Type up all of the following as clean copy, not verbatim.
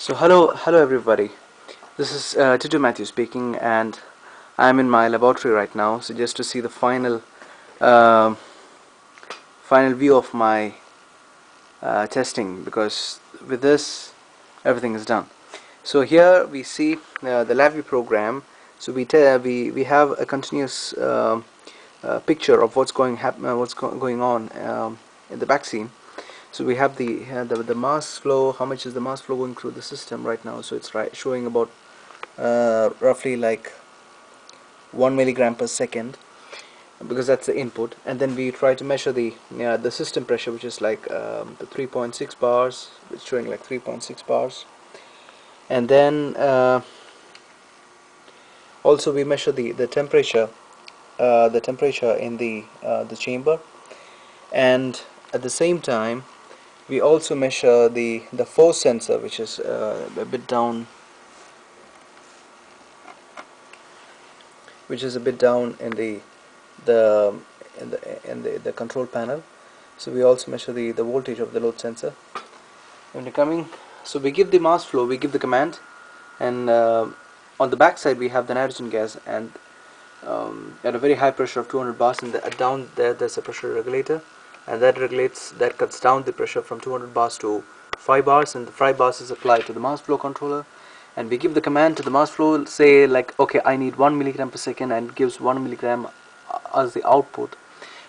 So hello everybody. This is Tutu Matthew speaking, and I'm in my laboratory right now. So just to see the uh, final view of my testing, because with this everything is done. So here we see the LabVIEW program. So we have a continuous picture of what's going on in the vaccine. So we have the mass flow. How much is the mass flow going through the system right now? So it's showing about roughly like 1 milligram per second, because that's the input. And then we try to measure the system pressure, which is like the 3.6 bars. It's showing like 3.6 bars. And then also we measure the temperature, the temperature in the chamber. And at the same time we also measure the force sensor, which is a bit down, in the the control panel. So we also measure the voltage of the load sensor. When you're coming, so we give the mass flow, we give the command, and on the back side we have the nitrogen gas, and at a very high pressure of 200 bars, and down there's a pressure regulator, and that cuts down the pressure from 200 bars to 5 bars, and the 5 bars is applied to the mass flow controller. And we give the command to the mass flow, say like, okay, I need 1 milligram per second, and it gives 1 milligram as the output.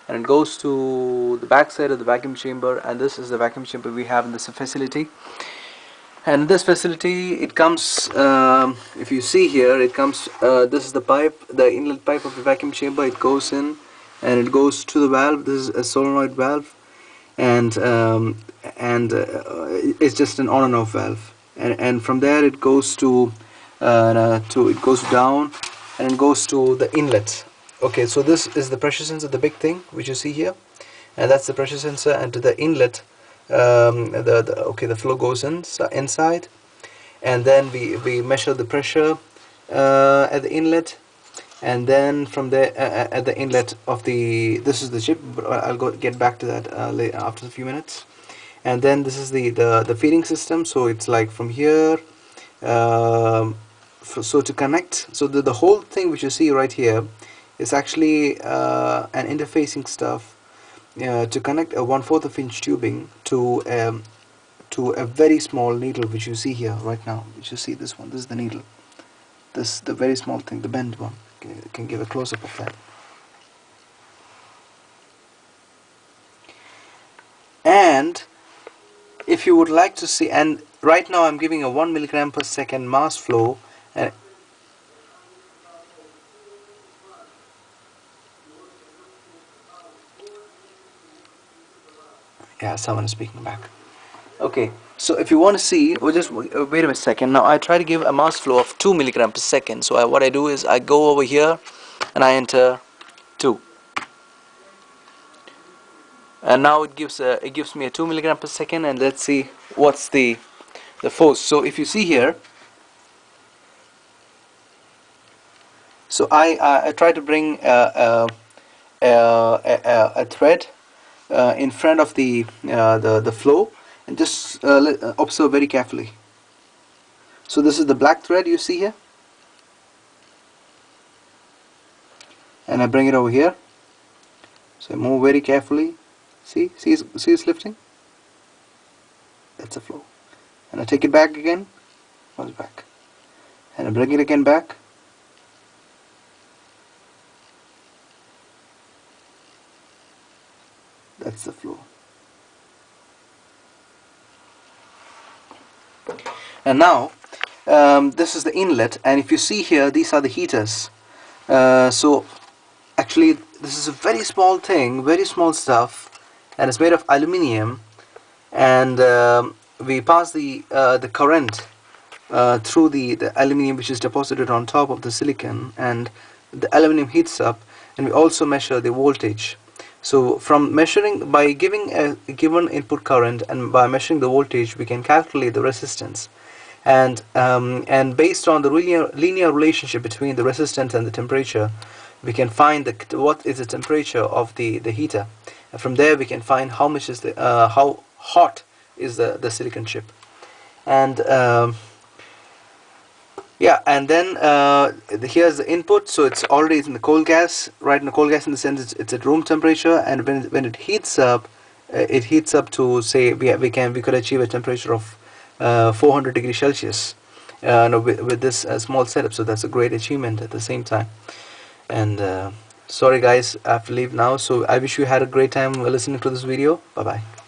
And it goes to the back side of the vacuum chamber, and this is the vacuum chamber we have in this facility. And in this facility it comes, if you see here, it comes, this is the pipe, the inlet pipe of the vacuum chamber. It goes in and it goes to the valve. This is a solenoid valve, and it's just an on and off valve. And from there it goes it goes down, and it goes to the inlet. Okay, so this is the pressure sensor, the big thing which you see here, and that's the pressure sensor. And to the inlet, the flow goes inside, and then we measure the pressure at the inlet. And then from there, at the inlet of this is the chip, but I'll get back to that after a few minutes. And then this is the feeding system. So it's like from here, so to connect, so the whole thing which you see right here is actually an interfacing stuff to connect a 1/4 of inch tubing to a very small needle, which you see here right now. Which you see, this one, this is the needle, this the very small thing, the bent one. Can give a close-up of that. And if you would like to see, and right now I'm giving a 1 milligram per second mass flow, and yeah, someone is speaking back. Okay, so if you want to see, just wait a second. Now I try to give a mass flow of 2 milligram per second. So what I do is I go over here and I enter 2, and now it gives me a 2 milligram per second. And let's see what's the force. So if you see here, so I try to bring a thread in front of the flow, and just observe very carefully. So this is the black thread you see here, and I bring it over here. So I move very carefully. See it's lifting. That's the flow. And I take it back again. Goes back, and I bring it again back. That's the flow. And now this is the inlet, and if you see here, these are the heaters. So actually this is a very small thing, very small stuff, and it's made of aluminium. And we pass the current through the aluminium, which is deposited on top of the silicon, and the aluminium heats up. And we also measure the voltage. So from measuring, by giving a given input current and by measuring the voltage, we can calculate the resistance. And based on the linear relationship between the resistance and the temperature, we can find what is the temperature of the heater. And from there we can find how much is how hot is the silicon chip. And yeah, and then here's the input. So it's already in the cold gas, right? In the cold gas, in the sense it's at room temperature, and when it heats up, it heats up to, say, we could achieve a temperature of 400 degrees Celsius, no, with this small setup. So that's a great achievement at the same time. And sorry guys, I have to leave now. So I wish you had a great time listening to this video. Bye bye.